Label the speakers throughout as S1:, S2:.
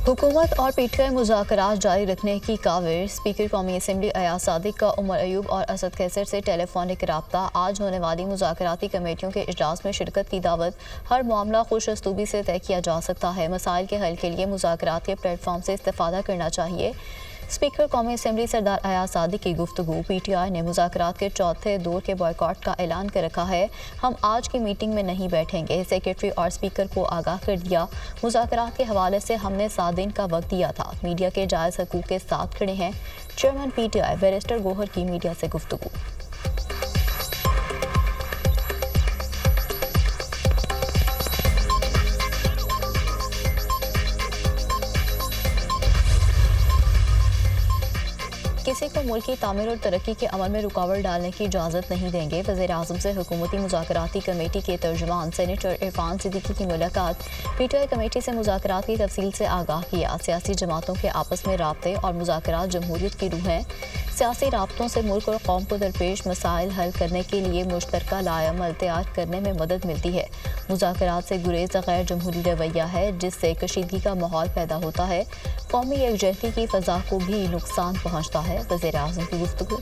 S1: हुकूमत और पीटीआई मुज़ाकरात जारी रखने की काविश। स्पीकर कौमी असम्बली अयाज सादिक का उमर अयूब और असद कैसर से टेलीफोनिक रब्ता। आज होने वाली मुज़ाकराती कमेटियों के इजलास में शिरकत की दावत। हर मामला खुश असलूबी से तय किया जा सकता है। मसाइल के हल के लिए मुज़ाकरात के प्लेटफॉर्म से इस्तेफादा करना चाहिए। स्पीकर कौमी असम्बली सरदार अयाज सादिक की गुफ्तगू। पीटीआई ने मुज़ाकरात के चौथे दौर के बॉयकॉट का ऐलान कर रखा है। हम आज की मीटिंग में नहीं बैठेंगे, सेक्रेटरी और स्पीकर को आगाह कर दिया। मुज़ाकरात के हवाले से हमने 7 दिन का वक्त दिया था। मीडिया के जायज़ हकूक़ के साथ खड़े हैं। चेयरमैन पीटीआई बैरिस्टर गौहर की मीडिया से गुफ्तगू। किसी को मुल्क की तामीर और तरक्की के अमल में रुकावट डालने की इजाज़त नहीं देंगे। वज़ीर-ए-आज़म से हुकूमती मुज़ाकराती कमेटी के तर्जुमान सेनेटर इरफान सिद्दीकी की मुलाकात। पीटीआई कमेटी से मुज़ाकरात की तफसील से आगाह किया। सियासी जमातों के आपस में राब्ते और मुज़ाकरात जमहूरियत की रूह हैं। सियासी राब्तों से मुल्क और कौम को दरपेश मसाइल हल करने के लिए मुश्तरका लाएअमल तैयार करने में मदद मिलती है। मुज़ाकरात से गुरेज गैर जमहूरी रवैया है, जिससे कशीदगी का माहौल पैदा होता है। कौमी यकजहती की फ़ज़ा को भी नुकसान पहुँचता है। वज़ीर-ए-आज़म की गुफ्तगू।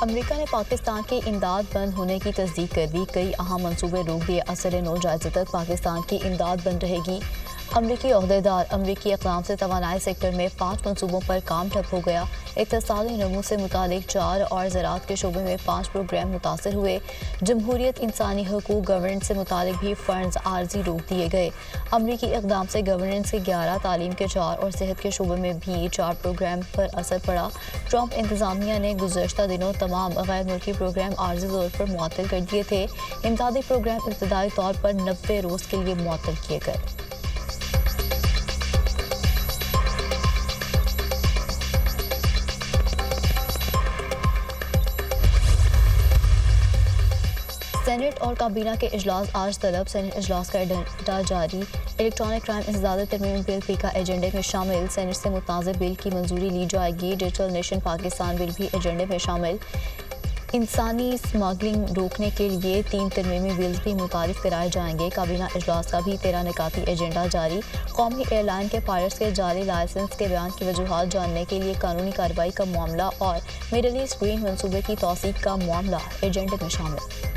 S1: अमेरिका ने पाकिस्तान की इमदाद बंद होने की तस्दीक कर दी। कई अहम मंसूबे रोक दिए। असर 9 जुलाई तक पाकिस्तान की इमदाद बंद रहेगी। अमरीकी ओहदेदार अमरीकी इक़दाम से तवानाई सेक्टर में 5 मंसूबों पर काम ठप हो गया। इक़्तिसादी नमू से मुतालिक 4 और ज़राअत के शोबे में 5 प्रोग्राम मुतासर हुए। जमहूरियत, इंसानी हकूक़, गवर्नेंस से मुतालिक भी फ़ंड्स आर्जी रोक दिए गए। अमरीकी इक़दाम से गवर्नेंस के 11, तालीम के 4 और सेहत के शोबे में भी 4 प्रोग्राम पर असर पड़ा। ट्रंप इंतज़ामिया ने गुज़श्ता दिनों तमाम गैर मुल्की प्रोग्राम आर्जी तौर पर मुअत्तल कर दिए थे। इमदादी प्रोग्राम इब्तदाई तौर पर 90 रोज़ के लिए मुअत्तल किए गए। सेनेट और काबीना के इजलास आज तलब। सेनेट इजलास का एजेंडा जारी। इलेक्ट्रॉनिक क्राइम इंसदाद तरमीमी बिल पीका एजेंडे में शामिल। सेनेट से मुताज़िर बिल की मंजूरी ली जाएगी। डिजिटल नेशन पाकिस्तान बिल भी एजेंडे में शामिल। इंसानी स्मगलिंग रोकने के लिए 3 तरमीमी बिल्स भी मुतारिफ कराए जाएंगे। काबीना इजलास का भी 13 निकाती एजेंडा जारी। कौमी एयरलाइन के पायलट्स के जाली लाइसेंस के बयान की वजूहात जानने के लिए कानूनी कार्रवाई का मामला और मिडल ईस्ट ग्रीन मनसूबे की तौसीक का मामला एजेंडे में शामिल।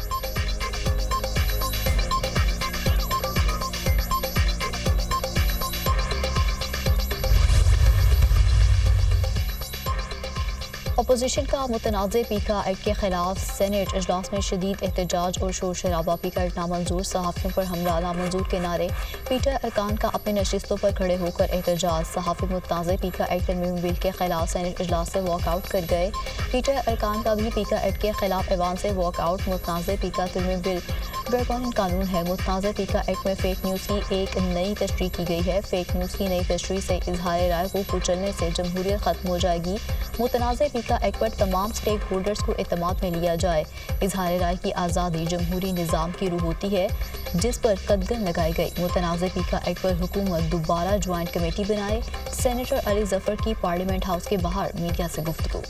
S1: अपोजिशन का मुतनाज़ पीका एक्ट के खिलाफ सेनेट इजलास में शदीद एहतजाज और शोर शराबा। पीका एक्ट नामंजूर, सहाफ़ियों पर हमला, नामंजूर के नारे। पीटीआई अरकान का अपनी नशिस्तों पर खड़े होकर एहतजाज। सहाफ़ी मुतनाज़ पीका एक्ट तरमीमी बिल के खिलाफ सेनेट इजलास से वॉकआउट कर गए। पीटीआई अरकान का भी पीका एक्ट के खिलाफ ऐवान से वॉकआउट। मुतनाज़ पीका तरमीमी बिल ड्रैगन कानून है। मुतनाज़ पीका एक्ट में फेक न्यूज़ की एक नई तशरीह की गई है। फेक न्यूज़ की नई तशरीह से इजहार राय को कुचलने से जमहूरियत ख़त्म हो जाएगी। मुतनाज़ पीका एक्ट पर तमाम स्टेक होल्डर्स को एतमाद में लिया जाए। इजहार राय की आज़ादी जमहूरी निज़ाम की रूह होती है, जिस पर कदगन लगाई गई। मुतनाज़ पीका एक्ट पर हुकूमत दोबारा ज्वाइंट कमेटी बनाए। सेनेटर अली जफर की पार्लियामेंट हाउस के बाहर मीडिया से गुफ्तगू।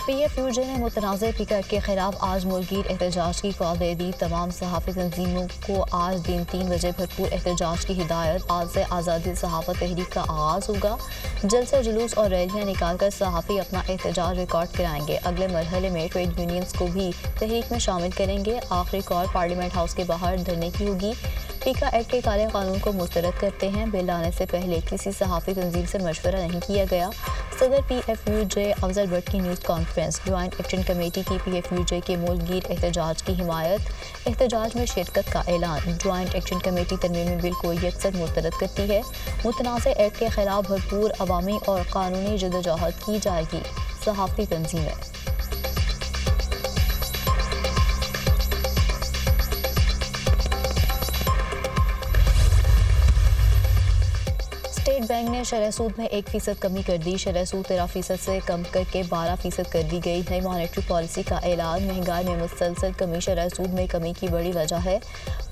S1: PFUJ ने मुतनाज़ पीका एक्ट के खिलाफ आज मुल्कगीर एहतजाज की कॉल दे दी। तमाम सहाफ़ी तंजीमों को आज दिन 3 बजे भरपूर एहतजाज की हिदायत। आज से आज़ादी सहाफ़त तहरीक का आगाज़ होगा। जलसे, जुलूस और रैलियाँ निकाल कर सहाफ़ी अपना एहतजाज रिकॉर्ड कराएंगे। अगले मरहले में ट्रेड यूनियंस को भी तहरीक में शामिल करेंगे। आखिरी कॉल पार्लियामेंट हाउस के बाहर धरने की होगी। पीका एक्ट के काले कानून को मुस्तरद करते हैं। बिल लाने से पहले किसी सहाफ़ी तंजीम से मशवरा नहीं किया गया। सदर PFUJ अफजल भट्ट की news conference. Joint action committee की PFUJ के मुल्कगीर एहतजाज की हिमायत। एहतजाज में शिरकत का ऐलान। ज्वाइंट एक्शन कमेटी तरमीमी बिल को यकसर मुस्तरद करती है। मुतनाज़ एक्ट के खिलाफ भरपूर अवामी और कानूनी जदोजहद की जाएगी। सहाफ़ी तंजीमें। स्टेट बैंक ने शरह सूद में 1% कमी कर दी। शरह सूद 13% से कम करके 12% कर दी गई। नई मॉनेटरी पॉलिसी का ऐलान। महंगाई में मुसलसल कमी शरह सूद में कमी की बड़ी वजह है।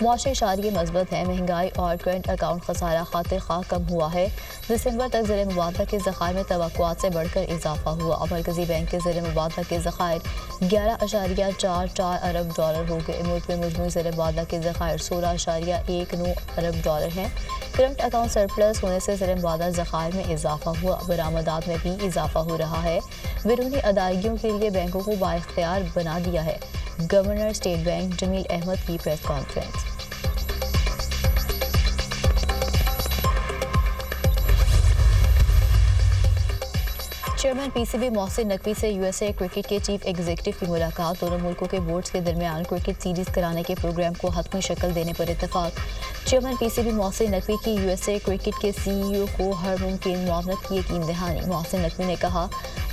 S1: मुआशी इशारे मस्बत है। महंगाई और करंट अकाउंट खसारा खातिर खा कम हुआ है। दिसंबर तक ज़र मुबादला के ज़खायर में तवक्कुआत से बढ़कर इजाफा हुआ। मरकज़ी बैंक के ज़र मुबादला के ज़खायर 11.44 अरब डॉलर हो गए। मुल्क में मजमूई ज़र मुबादला के ज़खायर 16.19 अरब डॉलर हैं। करंट अकाउंट सरप्लस होने से ज़र मुबादला ज़खायर में इजाफा हुआ। बरामदात में भी इजाफा हो रहा है। बैरूनी अदायगियों के लिए बैंकों को बाइख्तियार बना दिया है। Governor state bank Jameel Ahmed की press conference. Chairman PCB Mohsin Naqvi से यूएसए क्रिकेट के चीफ एग्जीक्यूटिव की मुलाकात। दोनों मुल्कों के बोर्ड्स के दरमियान क्रिकेट सीरीज कराने के प्रोग्राम को हतमी शक्ल देने पर इत्तेफाक। चेयरमैन पीसीबी मोहसिन नकवी की यूएसए क्रिकेट के सीईओ को हर मुमकिन मुआवनत की यकीन दहानी। मोहसिन नकवी ने कहा,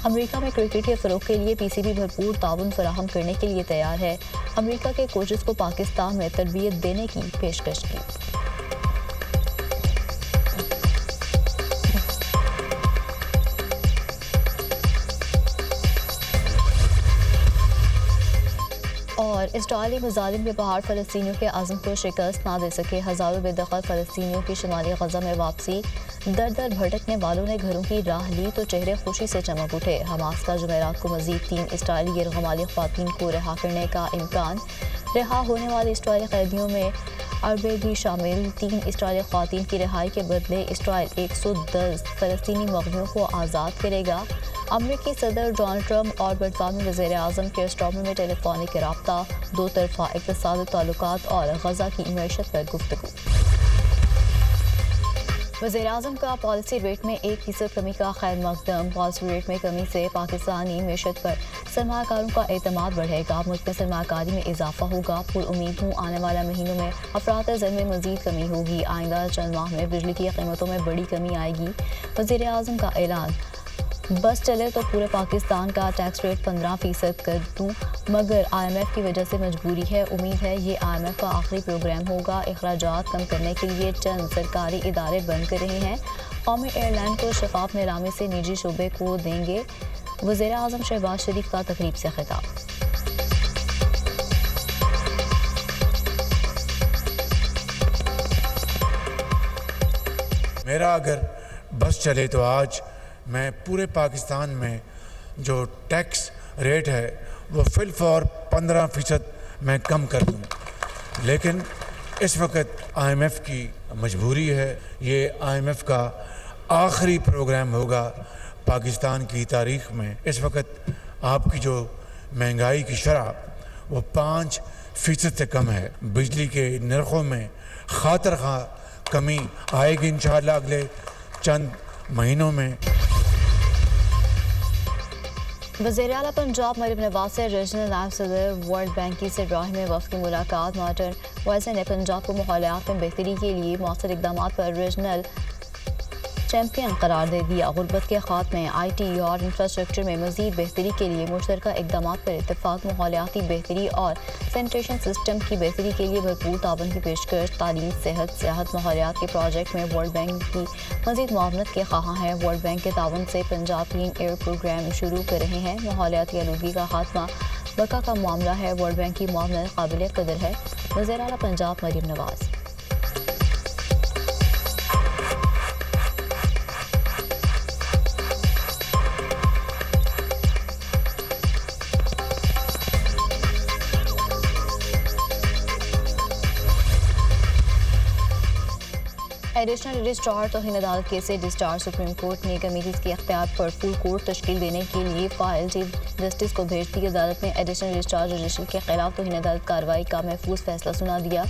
S1: अमेरिका में क्रिकेट के फ़रोग़ के लिए पीसीबी भरपूर ताउन फराहम करने के लिए तैयार है। अमेरिका के कोचेस को पाकिस्तान में तरबियत देने की पेशकश की। और इसराइली मुजालिम के बाहर फ़लस्तीनियों के आज़म को शिकस्त ना दे सके। हज़ारों बेदखल फ़लस्तीनियों की शुमाली गज़ा में वापसी। दर दर भटकने वालों ने घरों की राह ली तो चेहरे खुशी से चमक उठे। हमास का जुमेरात को मज़ीद 3 इसराइली गैरगमाली ख़वातीन को रिहा करने का इम्कान। रिहा होने वाले इसराइली कैदियों में अरबे भी शामिल। 3 इसराइली ख़वातीन की रिहाई के बदले इसराइल 110 फ़लस्तीनी मग़ज़ियों को आज़ाद करेगा। अमेरिकी सदर डोनाल्ड ट्रंप और बरतानवी वज़ीर आज़म के स्टॉर्मर में टेलीफोनिक रब्ता। दो तरफ़ा इक़्तिसादी ताल्लुकात और गज़ा की मईशत पर गुफ्तगू। वज़ीर आज़म का पॉलिसी रेट में 1% कमी का खैर मकदम। पॉलिसी रेट में कमी से पाकिस्तानी मईशत पर सरमाकारों का एतमाद बढ़ेगा। मुल्क में सरमाकारी में इजाफा होगा। पुर उम्मीद हूँ आने वाले महीनों में अफरात ज़र में मज़ीद कमी होगी। आइंदा चंद माह में बिजली की कीमतों में बड़ी कमी आएगी। वज़ीर आज़म का ऐलान, बस चले तो पूरे पाकिस्तान का टैक्स रेट 15% कर दूँ, मगर IMF की वजह से मजबूरी है। उम्मीद है ये IMF का आखिरी प्रोग्राम होगा। अखराजात कम करने के लिए चंद सरकारी इदारे बंद कर रहे हैं। कौमी एयरलाइन को शफाफ नीलामी से निजी शोबे को देंगे। वज़ीर आज़म शहबाज शरीफ का तकरीब से खिताब।
S2: मेरा अगर बस चले तो आज मैं पूरे पाकिस्तान में जो टैक्स रेट है वो फिलफौर 15% मैं कम कर दूँ, लेकिन इस वक्त IMF की मजबूरी है। ये IMF का आखिरी प्रोग्राम होगा पाकिस्तान की तारीख़ में। इस वक्त आपकी जो महंगाई की शरह वो 5% से कम है। बिजली के नरखों में खातर खा कमी आएगी इंशाअल्लाह अगले चंद महीनों में।
S1: वज़ीर आला पंजाब मरीम नवाज से रीजनल नायब सदर वर्ल्ड बैंक की सिरबराही में वफ़द की मुलाकात। मॉडर्न वाइसन ने पंजाब को माहौलियात में बेहतरी के लिए मौसर इक़दाम पर रीजनल चैम्पियन करार दे दिया। गुर्बत के खात्मे, IT और इंफ्रास्ट्रक्चर में मज़ीद बेहतरी के लिए मुश्तरका इक़दाम पर इत्तफ़ाक़। माहौलियाती बेहतरी और सैनिटेशन सिस्टम की बेहतरी के लिए भरपूर ताउन की पेशकश। तालीम, सेहत, सियाहत, माहौलियात के प्रोजेक्ट में वर्ल्ड बैंक की मज़ीद मुआवनत के ख़्वाहां हैं। वर्ल्ड बैंक के ताउन से पंजाब क्लीन एयर प्रोग्राम शुरू कर रहे हैं। माहौलियाती आलूदगी का खात्मा बका का मामला है। वर्ल्ड बैंक की मुआवनत काबिल कदर है। वज़ीर आला पंजाब मरीम नवाज। एडिशनल रजिस्ट्रार तौहीन अदालत केस से डिस्चार्ज। सुप्रीम कोर्ट ने कमेटीज के अख्तियार पर फुल कोर्ट तश्कील देने के लिए फाइल चीफ जस्टिस को भेज दी। अदालत ने एडिशनल रजिस्ट्रार रजिस्टर के खिलाफ तौहीन अदालत कार्रवाई का महफूज फैसला सुना दिया।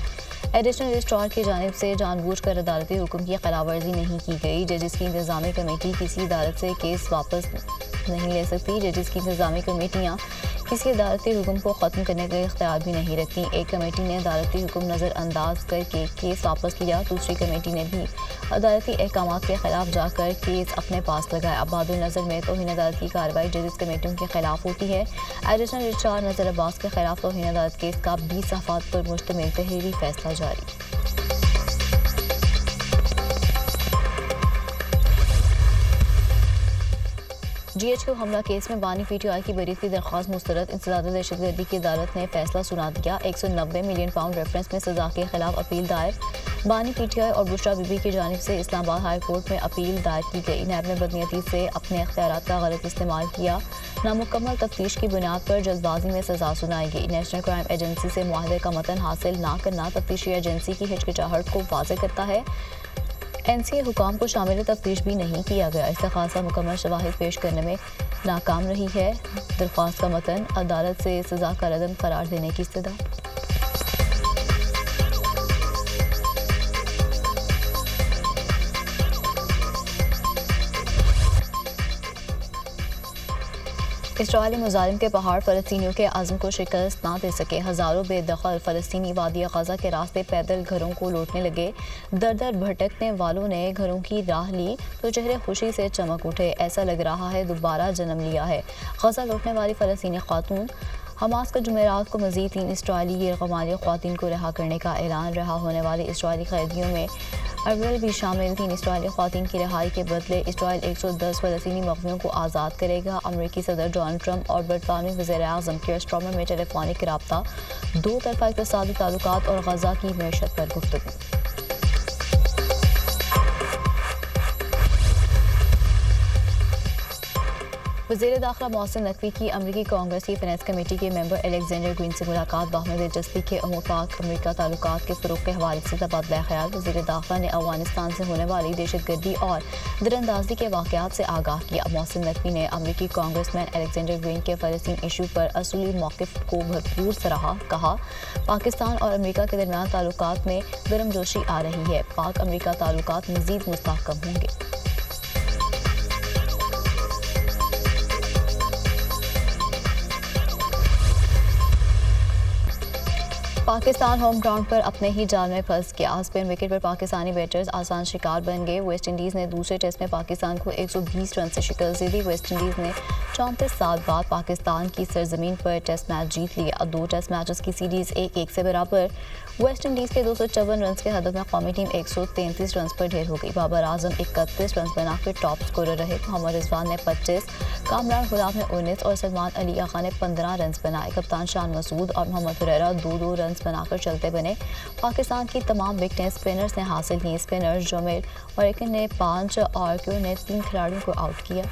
S1: एडिशनल रजिस्ट्रार की जानिब से जानबूझकर अदालती हुक्म की खिलाफ वर्जी नहीं की गई। जजिस की इंतजामी कमेटी किसी अदालत से केस वापस नहीं ले सकती। जजिस की इंतजामी कमेटियाँ किसी अदालती हुक्म को ख़त्म करने का इख्तियार भी नहीं रखती। एक कमेटी ने अदालती हुक्म नज़रअंदाज करके केस वापस लिया। दूसरी कमेटी ने भी अदालती अहकामात के खिलाफ जाकर केस अपने पास लगाया। बाद नज़र में तौहीन अदालत की कार्रवाई जजिस कमेटियों के खिलाफ होती है। एडिशनल रजिस्ट्रार नज़र अब्बास के खिलाफ तौहीन अदालत केस का 20 सफ़हात पर मुश्तमिल तहरीरी फैसला जारी। GHQ حملہ کیس میں بانی PTI کی بریت کی درخواست مسترد. انسداد دہشت گردی کی عدالت نے فیصلہ سنا دیا. 190 ملین پاؤنڈ ریفرنس میں سزا کے خلاف اپیل دائر. بانی PTI اور بشرا بی بی کی جانب سے اسلام آباد ہائی کورٹ میں اپیل دائر کی گئی. نیب نے بدنیتی سے اپنے اختیارات کا غلط استعمال کیا. نامکمل تفتیش کی بنیاد پر جلد بازی میں سزا سنائی گئی. نیشنل کرائم ایجنسی سے معاہدے کا متن حاصل نہ کرنا تفتیشی ایجنسی کی ہچکچاہٹ کو واضح کرتا ہے. NCA حکام کو شامل تفتیش بھی نہیں کیا گیا. استغاثہ مکمل شواہد پیش کرنے میں ناکام رہی ہے. درخواست کا متن عدالت سے سزا کا عدم قرار دینے کی استدعا. اسرائیلی مظالم کے پہاڑ فلسطینیوں کے عزم کو شکست نہ دے سکے. ہزاروں بے دخل فلسطینی وادی غزہ کے راستے پیدل گھروں کو لوٹنے لگے. در در بھٹکنے والوں نے گھروں کی راہ لی تو چہرے خوشی سے چمک اٹھے. ایسا لگ رہا ہے دوبارہ جنم لیا ہے. غزہ لوٹنے والی فلسطینی خاتون. حماس کا جمعرات کو مزید 3 اسرائیلی غیرقماریہ خواتین کو رہا کرنے کا اعلان. رہا ہونے والی اسرائیلی قیدیوں میں اربل بھی شامل. 3 اسرائیلی خواتین کی رہائی کے بدلے اسرائیل 110 فلسطینی مقیموں کو آزاد کرے گا. امریکی صدر ڈونلڈ ٹرمپ اور برطانوی وزیر اعظم کیئر سٹارمر میں ٹیلی فونک رابطہ. 2 طرفہ اقتصادی تعلقات اور غزہ کی معیشت پر گفتگو. وزیر داخلہ محسن نقوی کی امریکی کانگریس کی فینانس کمیٹی کے ممبر الیگزینڈر گرین سے ملاقات. باہمی دلچسپی کے امور پاک امریکہ تعلقات کے فروغ کے حوالے سے تبادلہ خیال. وزیر داخلہ نے افغانستان سے ہونے والی دہشت گردی اور دراندازی کے واقعات سے آگاہ کیا. محسن نقوی نے امریکی کانگریس مین الیگزینڈر گرین کے فلسطین ایشو پر اصولی موقف کو بھرپور سراہا. کہا پاکستان اور امریکہ کے درمیان تعلقات میں گرم جوشی آ رہی ہے. پاک امریکہ تعلقات مزید مستحکم ہوں گے. پاکستان ہوم گراؤنڈ پر اپنے ہی جال میں پھنس گیا. اسپن وکٹ پر پاکستانی بیٹرز آسان شکار بن گئے. ویسٹ انڈیز نے دوسرے ٹیسٹ میں پاکستان کو 120 رن سے شکست دے دی. ویسٹ انڈیز نے 34 سال بعد پاکستان کی سرزمین پر ٹیسٹ میچ جیت لیا. 2 ٹیسٹ میچز کی سیریز 1-1 سے برابر. ویسٹ انڈیز کے 254 رنز کے ہدف میں قومی ٹیم 133 رنز پر ڈھیر ہو گئی. بابر اعظم 31 رنز بنا کر ٹاپ اسکورر رہے. محمد رضوان نے 25, کامران غلام نے 19 اور سلمان علی آغا نے 15 رنز بنائے. کپتان شان مسعود اور محمد ہریرہ 2-2 رنز بنا کر چلتے بنے. پاکستان کی تمام وکٹیں اسپنرز نے حاصل کیں. اسپنر جمیل اور ایکن نے 5 اور کیو نے 3 کھلاڑیوں کو آؤٹ کیا.